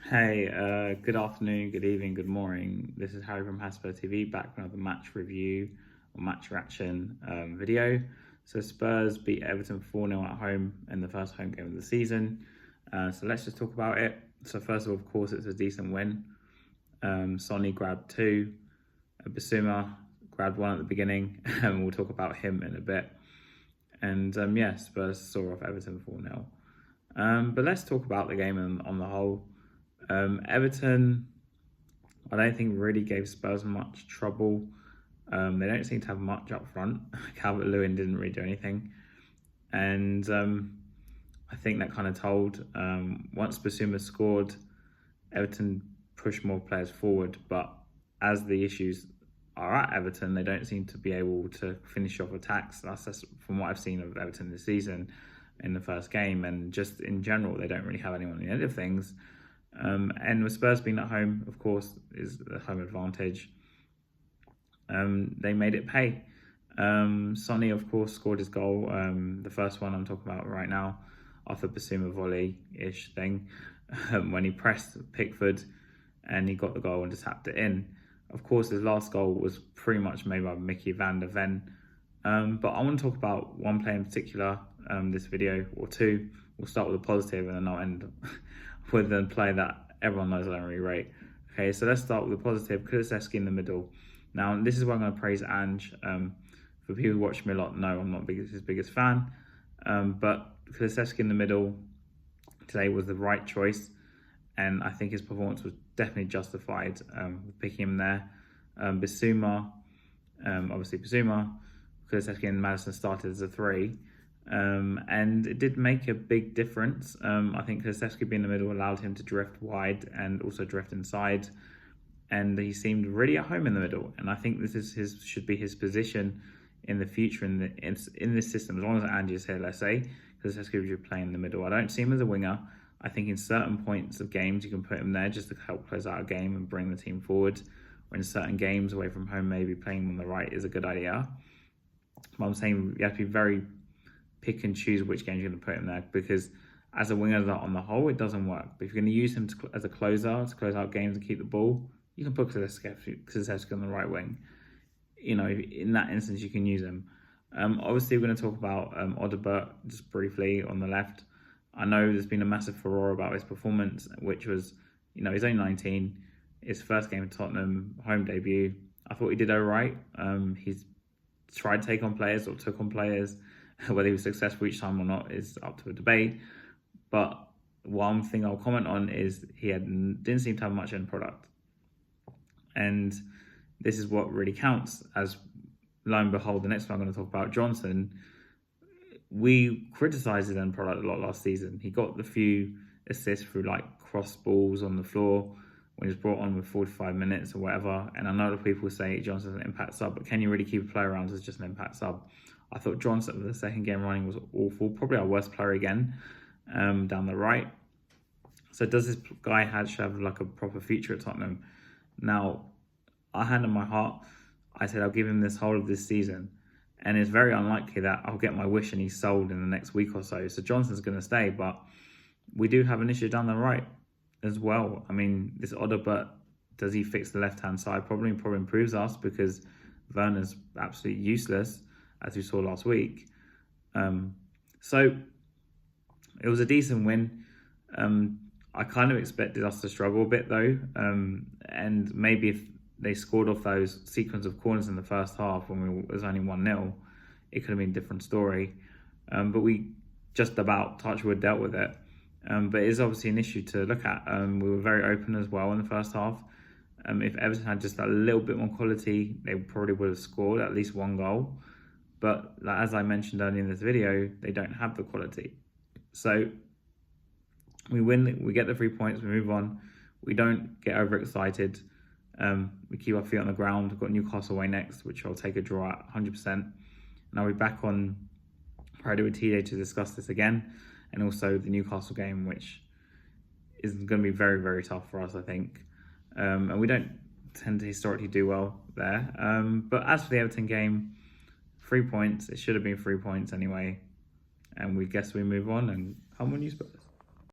Hey, good afternoon, good evening, good morning. This is Harry from Spurs TV, back with another match review or match reaction video. So Spurs beat Everton 4-0 at home in the first home game of the season. So let's just talk about it. So first of all, of course, it's a decent win. Sonny grabbed two, Basuma grabbed one at the beginning, and we'll talk about him in a bit. And yeah, Spurs saw off Everton 4-0. But let's talk about the game on the whole. Everton, I don't think really gave Spurs much trouble. They don't seem to have much up front. Calvert-Lewin didn't really do anything. And I think that kind of told. Once Basuma scored, Everton pushed more players forward. But as the issues are at Everton, they don't seem to be able to finish off attacks. That's from what I've seen of Everton this season in the first game. And just in general, they don't really have anyone in the end of things. And with Spurs being at home, of course, is the home advantage. They made it pay. Sonny, of course, scored his goal. The first one I'm talking about right now, off a Basuma volley-ish thing, when he pressed Pickford and he got the goal and just tapped it in. Of course, his last goal was pretty much made by Mickey van der Ven. But I want to talk about one player in particular, this video, or two. We'll start with a positive and then I'll end with a play that everyone knows I don't really rate. Okay, so let's start with the positive. Kulusevski in the middle. Now, this is where I'm going to praise Ange. For people who watch me a lot, no, I'm not his biggest fan. But Kulusevski in the middle today was the right choice. And I think his performance was definitely justified with picking him there. Basuma, obviously Basuma, Kulusevski and Maddison started as a three. And it did make a big difference. I think Kulusevski being in the middle allowed him to drift wide and also drift inside. And he seemed really at home in the middle. And I think this is should be his position in the future in this system. As long as Ange is here, let's say, Kulusevski should play in the middle. I don't see him as a winger. I think in certain points of games, you can put him there just to help close out a game and bring the team forward. Or in certain games away from home, maybe playing on the right is a good idea. But I'm saying you have to be very pick and choose which games you're going to put him there, because as a winger on the whole, it doesn't work. But if you're going to use him as a closer to close out games and keep the ball, you can put Kulusevski on the right wing. You know, in that instance, you can use him. Obviously, we're going to talk about Odobert just briefly on the left. I know there's been a massive furore about his performance, which was, you know, he's only 19, his first game at Tottenham, home debut. I thought he did all right. He's tried to take on players or took on players. Whether he was successful each time or not is up to a debate. But one thing I'll comment on is he didn't seem to have much end product. And this is what really counts, as lo and behold, the next one I'm going to talk about, Johnson. We criticised his end product a lot last season. He got the few assists through like cross balls on the floor when he was brought on with 45 minutes or whatever. And I know that people say Johnson's an impact sub, but can you really keep a player around as just an impact sub? I thought Johnson for the second game running was awful. Probably our worst player again, down the right. So does this guy should have like a proper future at Tottenham? Now, I hand on my heart, I said I'll give him this whole of this season. And it's very unlikely that I'll get my wish and he's sold in the next week or so. So Johnson's going to stay, but we do have an issue down the right as well. I mean, this Odobert, does he fix the left-hand side? Probably improves us, because Werner's absolutely useless, as we saw last week. So it was a decent win. I kind of expected us to struggle a bit though. And maybe if they scored off those sequence of corners in the first half when it was only 1-0, it could have been a different story. But we just about, touch wood, dealt with it. But it is obviously an issue to look at. We were very open as well in the first half. If Everton had just a little bit more quality, they probably would have scored at least one goal. But as I mentioned earlier in this video, they don't have the quality. So we win, we get the 3 points, we move on. We don't get overexcited. We keep our feet on the ground. We've got Newcastle away next, which I'll take a draw at 100%. Now we're back on Friday with TJ to discuss this again, and also the Newcastle game, which is going to be very, very tough for us, I think. And we don't tend to historically do well there. But as for the Everton game, 3 points. It should have been 3 points anyway. And we guess we move on, and come on, you Spurs.